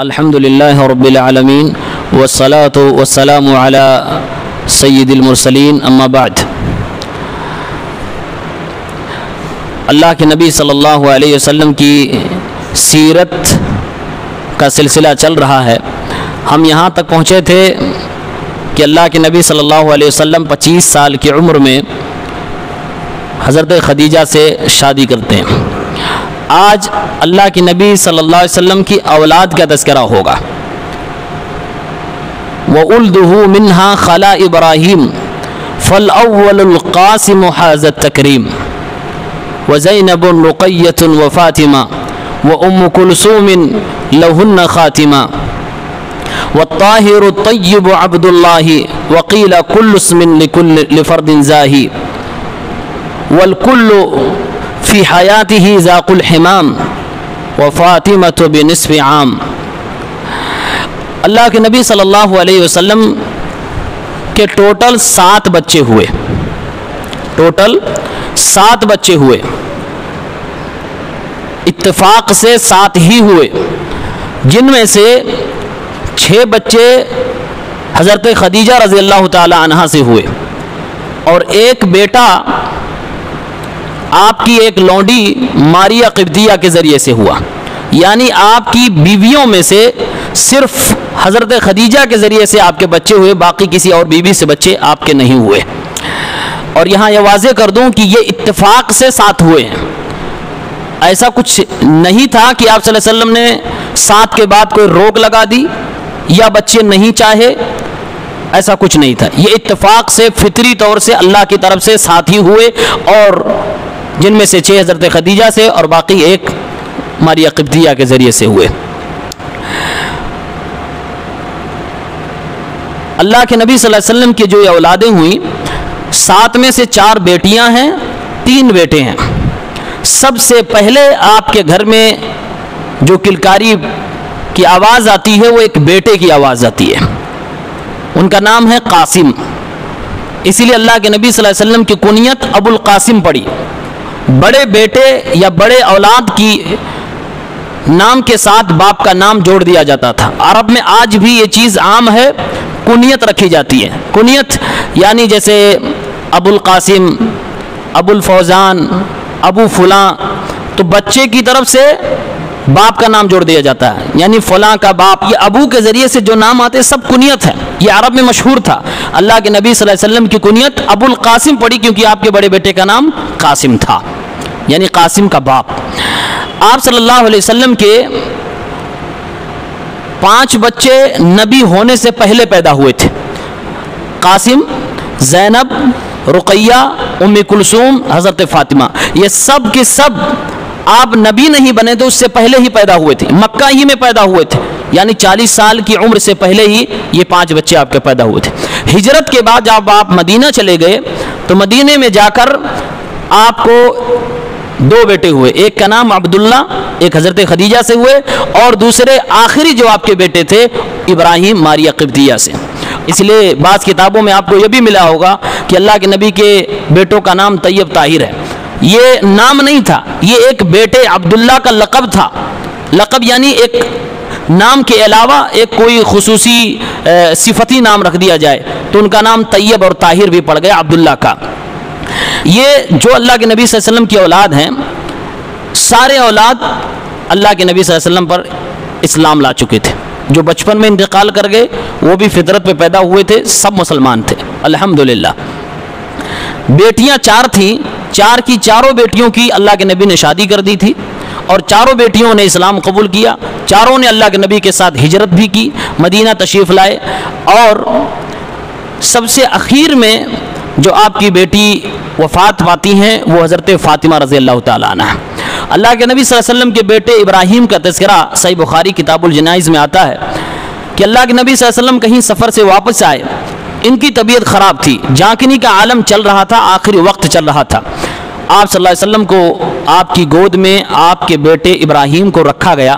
الحمدللہ رب العالمین والصلاة والسلام علی سید المرسلین اما بعد۔ اللہ کے نبی صلی اللہ علیہ وسلم کی سیرت کا سلسلہ چل رہا ہے۔ ہم یہاں تک پہنچے تھے کہ اللہ کے نبی صلی اللہ علیہ وسلم 25 سال کی عمر میں حضرت خدیجہ سے شادی کرتے ہیں۔ آج اللہ کے نبی صلی اللہ علیہ وسلم کی اولاد کا تذکرہ ہوگا۔ وَأُلْدُهُ مِنْهَا خَلَا إِبْرَاهِيمُ فَالْأَوَّلُ الْقَاسِمُ حَازَ التَّكْرِيمُ وَزَيْنَبٌ رُقَيَّةٌ وَفَاطِمَةٌ وَأُمُّ كُلْثُومٍ لَهُنَّ خَاتِمَةٌ وَالطَّاهِرُ الطَّيِّبُ عَبْدُ اللَّهِ وَقِيلَ كُلُّ اسْمٍ لِفَرْدٍ زَاهِ وَالْكُلُّ فی حیاتہ ذاق الحمام وفاطمۃ بنصف عام۔ اللہ کے نبی صلی اللہ علیہ وسلم کے ٹوٹل 7 بچے ہوئے، اتفاق سے 7 ہی ہوئے، جن میں سے 6 بچے حضرت خدیجہ رضی اللہ تعالی عنہا سے ہوئے اور ایک بیٹا آپ کی ایک لونڈی ماریہ قبطیہ کے ذریعے سے ہوا۔ یعنی آپ کی بیویوں میں سے صرف حضرت خدیجہ کے ذریعے سے آپ کے بچے ہوئے، باقی کسی اور بیوی سے بچے آپ کے نہیں ہوئے۔ اور یہاں یہ واضح کر دوں کہ یہ اتفاق سے 7 ہوئے ہیں، ایسا کچھ نہیں تھا کہ آپ صلی اللہ علیہ وسلم نے 7 کے بعد کوئی روک لگا دی یا بچے نہیں چاہے، ایسا کچھ نہیں تھا۔ یہ اتفاق سے فطری طور سے اللہ کی طرف سے 7 ہی ہوئے، اور جن میں سے 6 حضرت خدیجہ سے اور باقی ایک ماریہ قبطیہ کے ذریعے سے ہوئے۔ اللہ کے نبی صلی اللہ علیہ وسلم کی جو یہ اولادیں ہوئیں، 7 میں سے 4 بیٹیاں ہیں، 3 بیٹے ہیں۔ سب سے پہلے آپ کے گھر میں جو کلکاری کی آواز آتی ہے وہ ایک بیٹے کی آواز آتی ہے، ان کا نام ہے قاسم۔ اسی لیے اللہ کے نبی صلی اللہ علیہ وسلم کی کنیت ابو القاسم پڑی۔ بڑے بیٹے یا بڑے اولاد کی نام کے ساتھ باپ کا نام جوڑ دیا جاتا تھا۔ عرب میں آج بھی یہ چیز عام ہے، کنیت رکھی جاتی ہے۔ کنیت یعنی جیسے ابو القاسم، ابو الفوزان، ابو فلاں، تو بچے کی طرف سے باپ کا نام جوڑ دیا جاتا ہے، یعنی فلاں کا باپ، یہ ابو کے ذریعے سے جو نام آتے سب کنیت ہے۔ یہ عرب میں مشہور تھا۔ اللہ کے نبی صلی اللہ علیہ وسلم کی کنیت ابو القاسم پڑی کیونکہ آپ کے بڑے بیٹے کا نام قاسم تھا، یعنی قاسم کا باپ۔ آپ صلی اللہ علیہ وسلم کے 5 بچے نبی ہونے سے پہلے پیدا ہوئے تھے، قاسم، زینب، رقیہ، ام کلثوم، حضرت فاطمہ۔ یہ سب کے سب آپ نبی نہیں بنے تو اس سے پہلے ہی پیدا ہوئے تھے، مکہ ہی میں پیدا ہوئے تھے، یعنی 40 سال کی عمر سے پہلے ہی یہ 5 بچے آپ کے پیدا ہوئے تھے۔ ہجرت کے بعد جب آپ مدینہ چلے گئے تو مدینہ میں جا کر آپ کو 2 بیٹے ہوئے، ایک کا نام عبداللہ، ایک حضرت خدیجہ سے ہوئے، اور دوسرے آخری جو آپ کے بیٹے تھے ابراہیم ماریہ قبطیہ سے۔ اس لیے بعض کتابوں میں آپ کو یہ بھی ملا ہوگا کہ اللہ کے نبی کے بیٹوں کا نام طیب طاہر ہے۔ یہ نام نہیں تھا، یہ ایک بیٹے عبداللہ کا لقب تھا۔ لقب یعنی ایک نام کے علاوہ ایک کوئی خصوصی صفتی نام رکھ دیا جائے تو ان کا نام طیب اور طاہر بھی پڑ گیا عبداللہ کا۔ یہ جو اللہ کے نبی صلی اللہ علیہ وسلم کی اولاد ہیں، سارے اولاد اللہ کے نبی صلی اللہ علیہ وسلم پر اسلام لا چکے تھے۔ جو بچپن میں انتقال کر گئے وہ بھی فطرت پہ پیدا ہوئے تھے، سب مسلمان تھے الحمدللہ۔ بیٹیاں 4 تھیں، 4 کی چاروں بیٹیوں کی اللہ کے نبی نے شادی کر دی تھی اور چاروں بیٹیوں نے اسلام قبول کیا، چاروں نے اللہ کے نبی کے ساتھ ہجرت بھی کی، مدینہ تشریف لائے، اور سب سے اخیر میں جو آپ کی بیٹی وفات پاتی ہیں وہ حضرت فاطمہ رضی اللہ تعالیٰ عنہ۔ اللہ کے نبی صلی اللہ علیہ وسلم کے بیٹے ابراہیم کا تذکرہ صحیح بخاری کتاب الجنائز میں آتا ہے کہ اللہ کے نبی صلی اللہ علیہ وسلم کہیں سفر سے واپس آئے، ان کی طبیعت خراب تھی، جانکنی کا عالم چل رہا تھا، آخری وقت چل رہا تھا۔ آپ صلی اللہ علیہ وسلم کو آپ کی گود میں آپ کے بیٹے ابراہیم کو رکھا گیا۔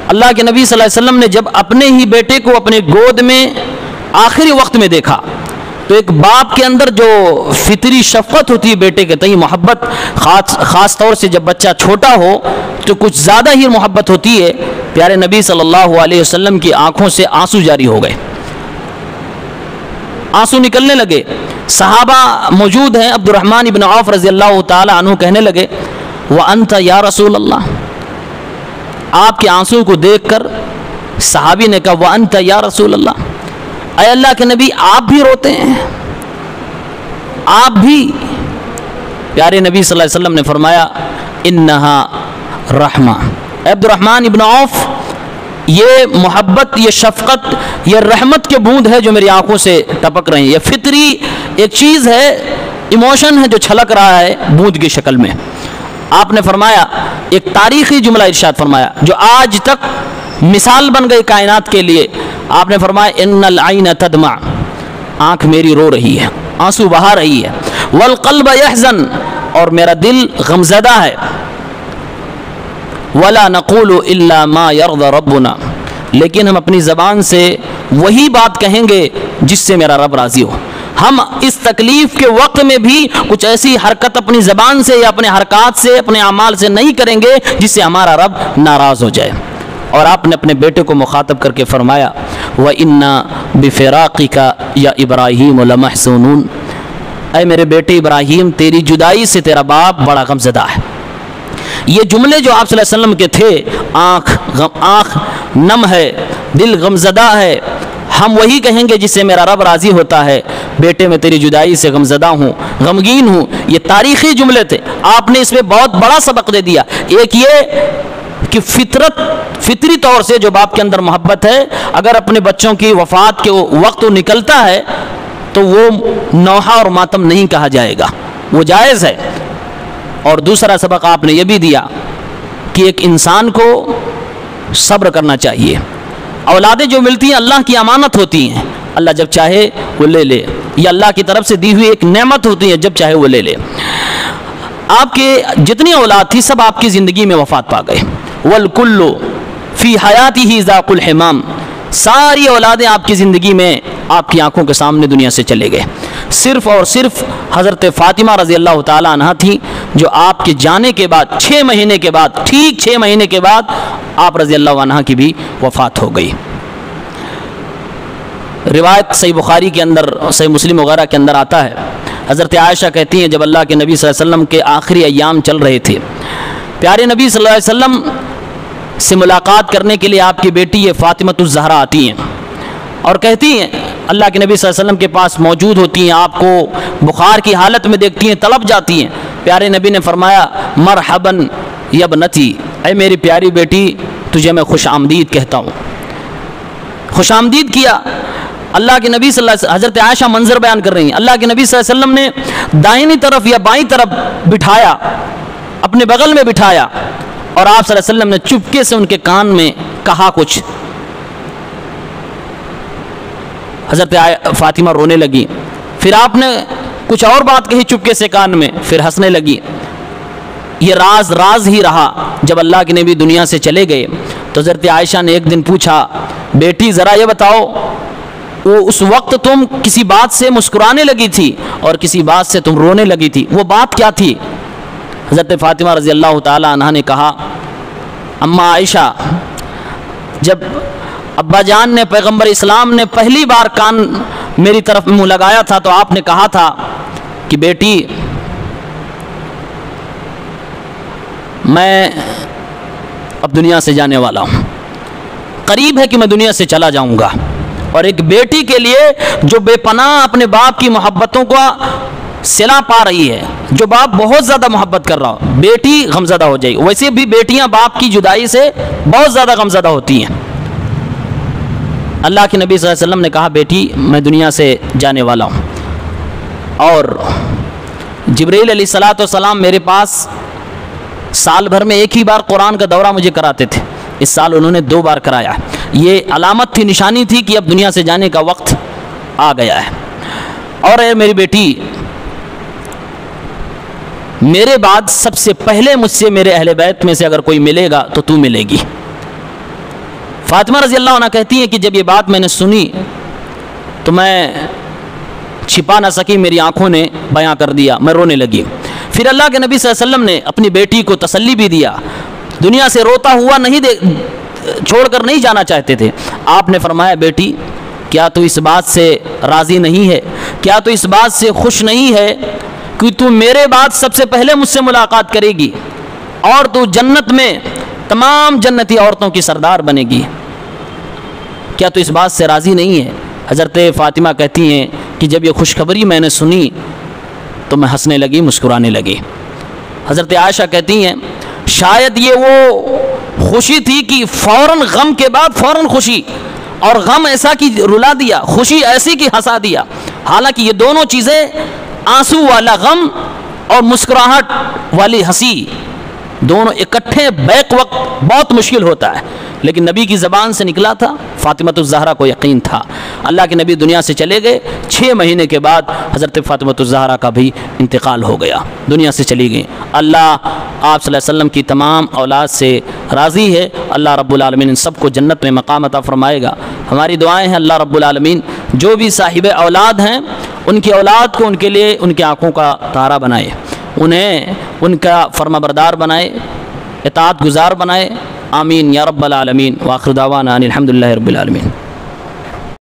اللہ کے نبی صلی اللہ علیہ وسلم نے جب اپنے ہی بیٹے کو اپنے گود میں آخری وقت میں دیکھا تو ایک باپ کے اندر جو فطری شفقت ہوتی ہے بیٹے کے تئیں، محبت، خاص طور سے جب بچہ چھوٹا ہو تو کچھ زیادہ ہی محبت ہوتی ہے، پیارے نبی صلی اللہ علیہ وسلم کی آنکھوں سے آنسو جاری ہو گئے، آنسو نکلنے لگے۔ صحابہ موجود ہیں، عبد الرحمن ابن عوف رضی اللہ تعالی عنہ کہنے لگے وَأَنْتَ یا رسول اللہ، آپ کے آنسو کو دیکھ کر صحابی نے کہا وَأَنْتَ یا رسول اللہ، اے اللہ کے نبی آپ بھی روتے ہیں، آپ بھی؟ پیارے نبی صلی اللہ علیہ وسلم نے فرمایا انہا رحمہ، اے عبد الرحمن ابن عوف، یہ محبت، یہ شفقت، یہ رحمت کے بوند ہے جو میری آنکھوں سے ٹپک رہے ہیں، یہ فطری ایک چیز ہے، ایموشن ہے جو چھلک رہا ہے بوند کی شکل میں۔ آپ نے فرمایا، ایک تاریخی جملہ ارشاد فرمایا جو آج تک مثال بن گئی کائنات کے لیے، آپ نے فرمایا ان العین تدمع، آنکھ میری رو رہی ہے، آنسو بہا رہی ہے، والقلب یحزن، اور میرا دل غمزدہ ہے، ولا نقول الا ما يرضى ربنا، لیکن ہم اپنی زبان سے وہی بات کہیں گے جس سے میرا رب راضی ہو۔ ہم اس تکلیف کے وقت میں بھی کچھ ایسی حرکت اپنی زبان سے یا اپنے حرکات سے، اپنے اعمال سے نہیں کریں گے جس سے ہمارا رب ناراض ہو جائے۔ اور آپ نے اپنے بیٹے کو مخاطب کر کے فرمایا وَإِنَّا بِفِرَاقِكَ يَا إِبْرَاهِيمُ لَمَحْزُونُونَ، اے میرے بیٹے ابراہیم، تیری جدائی سے تیرا باپ بڑا غمزدہ ہے۔ یہ جملے جو آپ صلی اللہ علیہ وسلم کے تھے، آنکھ نم ہے، دل غمزدہ ہے، ہم وہی کہیں گے جس سے میرا رب راضی ہوتا ہے، بیٹے میں تیری جدائی سے غمزدہ ہوں، غمگین ہوں۔ یہ تاریخی جملے تھے، آپ نے اس میں بہت بڑا سبق دے دیا۔ ایک یہ کہ فطری طور سے جو باپ کے اندر محبت ہے، اگر اپنے بچوں کی وفات کے وقت نکلتا ہے تو وہ نوحہ اور ماتم نہیں کہا جائے گا، وہ جائز ہے۔ اور دوسرا سبق آپ نے یہ بھی دیا کہ ایک انسان کو صبر کرنا چاہیے، اولادیں جو ملتی ہیں اللہ کی امانت ہوتی ہیں، اللہ جب چاہے وہ لے لے، یہ اللہ کی طرف سے دی ہوئی ایک نعمت ہوتی ہے، جب چاہے وہ لے لے۔ آپ کے جتنی اولاد تھی سب آپ کی زندگی میں وفات پا گئے، والکل فی حیاتہ ذاق الحمام، ساری اولادیں آپ کی زندگی میں آپ کی آنکھوں کے سامنے دنیا سے چلے گئے، صرف اور صرف حضرت فاطمہ رضی اللہ تعالی عنہ تھی جو آپ کے جانے کے بعد 6 مہینے کے بعد، ٹھیک 6 مہینے کے بعد آپ رضی اللہ عنہ کی بھی وفات ہو گئی۔ روایت صحیح بخاری کے اندر، صحیح مسلم وغیرہ کے اندر آتا ہے، حضرت عائشہ کہتی ہیں جب اللہ کے نبی صلی اللہ علیہ وسلم کے آخری ایام چل رہے تھے، پیارے نبی صلی اللہ علیہ وسلم سے ملاقات کرنے کے لیے آپ کی بیٹی یہ فاطمۃ الزہرا آتی ہیں اور کہتی ہیں، اللہ کے نبی صلی اللہ علیہ وسلم کے پاس موجود ہوتی ہیں، آپ کو بخار کی حالت میں دیکھتی ہیں، طلب جاتی ہیں۔ پیارے نبی نے فرمایا مرحباً یا ابنتی، اے میری پیاری بیٹی، تجھے میں خوش آمدید کہتا ہوں۔ خوش آمدید کیا۔ اللہ کے نبی صلی اللہ علیہ وسلم، حضرت عائشہ منظر بیان کر رہی ہیں، اللہ کے نبی صلی اللہ علیہ وسلم نے دائنی طرف یا بائیں طرف بٹھایا، اپنے بغل میں بٹھایا، اور آپ صلی اللہ علیہ وسلم نے چپکے سے ان کے کان میں کہا کچھ۔ حضرت فاطمہ رونے لگی، پھر آپ نے کچھ اور بات کہی چپکے سے کان میں، پھر ہنسنے لگی۔ یہ راز ہی رہا۔ جب اللہ کے نبی دنیا سے چلے گئے تو حضرت عائشہ نے ایک دن پوچھا، بیٹی ذرا یہ بتاؤ، وہ اس وقت تم کسی بات سے مسکرانے لگی تھی اور کسی بات سے تم رونے لگی تھی، وہ بات کیا تھی؟ حضرت فاطمہ رضی اللہ تعالی عنہ نے کہا، اماں عائشہ، جب ابا جان نے، پیغمبر اسلام نے پہلی بار کان میری طرف منہ لگایا تھا تو آپ نے کہا تھا کہ بیٹی میں اب دنیا سے جانے والا ہوں، قریب ہے کہ میں دنیا سے چلا جاؤں گا۔ اور ایک بیٹی کے لیے جو بے پناہ اپنے باپ کی محبتوں کا صلہ پا رہی ہے، جو باپ بہت زیادہ محبت کر رہا ہو، بیٹی غمزدہ ہو جائے گی۔ ویسے بھی بیٹیاں باپ کی جدائی سے بہت زیادہ غمزدہ ہوتی ہیں۔ اللہ کے نبی صلی اللہ علیہ وسلم نے کہا، بیٹی میں دنیا سے جانے والا ہوں۔ اور جبرائیل علیہ الصلوۃ والسلام میرے پاس سال بھر میں ایک ہی بار قرآن کا دورہ مجھے کراتے تھے، اس سال انہوں نے 2 بار کرایا۔ یہ علامت تھی، نشانی تھی کہ اب دنیا سے جانے کا وقت آ گیا ہے۔ اور اے میری بیٹی، میرے بعد سب سے پہلے مجھ سے میرے اہل بیت میں سے اگر کوئی ملے گا تو ملے گی۔ فاطمہ رضی اللہ عنہ کہتی ہیں کہ جب یہ بات میں نے سنی تو میں چھپا نہ سکی، میری آنکھوں نے بیان کر دیا، میں رونے لگی۔ پھر اللہ کے نبی صلی اللہ علیہ وسلم نے اپنی بیٹی کو تسلی بھی دیا دنیا سے روتا ہوا چھوڑ کر نہیں جانا چاہتے تھے. آپ نے فرمایا بیٹی کیا تو اس بات سے راضی نہیں ہے, کیا تو اس بات سے خوش نہیں ہے کہ تو میرے بعد سب سے پہلے مجھ سے ملاقات کرے گی اور تو جنت میں تمام جنتی عورتوں کی سردار بنے گی, کیا تو اس بات سے راضی نہیں ہے؟ حضرت فاطمہ کہتی ہیں کہ جب یہ خوشخبری میں نے سنی تو میں ہنسنے لگی, مسکرانے لگی. حضرت عائشہ کہتی ہیں شاید یہ وہ خوشی تھی کہ فوراً غم کے بعد فوراً خوشی, اور غم ایسا کہ رلا دیا, خوشی ایسی کہ ہنسا دیا. حالانکہ یہ دونوں چیزیں, آنسو والا غم اور مسکراہٹ والی ہنسی, دونوں اکٹھے بیک وقت بہت مشکل ہوتا ہے, لیکن نبی کی زبان سے نکلا تھا. فاطمہ الزہرا کو یقین تھا. اللہ کے نبی دنیا سے چلے گئے, 6 مہینے کے بعد حضرت فاطمہ الزہرا کا بھی انتقال ہو گیا, دنیا سے چلی گئی. اللہ آپ صلی اللہ علیہ وسلم کی تمام اولاد سے راضی ہے. اللہ رب العالمین ان سب کو جنت میں مقام عطا فرمائے گا. ہماری دعائیں ہیں اللہ رب العالمین جو بھی صاحب اولاد ہیں ان کی اولاد کو ان کے لیے ان کی آنکھوں کا تارا بنائے, انہیں ان کا فرما بردار بنائے, اطاعت گزار بنائے. آمین یا رب العالمین. وآخر دعوانا ان الحمد للہ رب العالمین.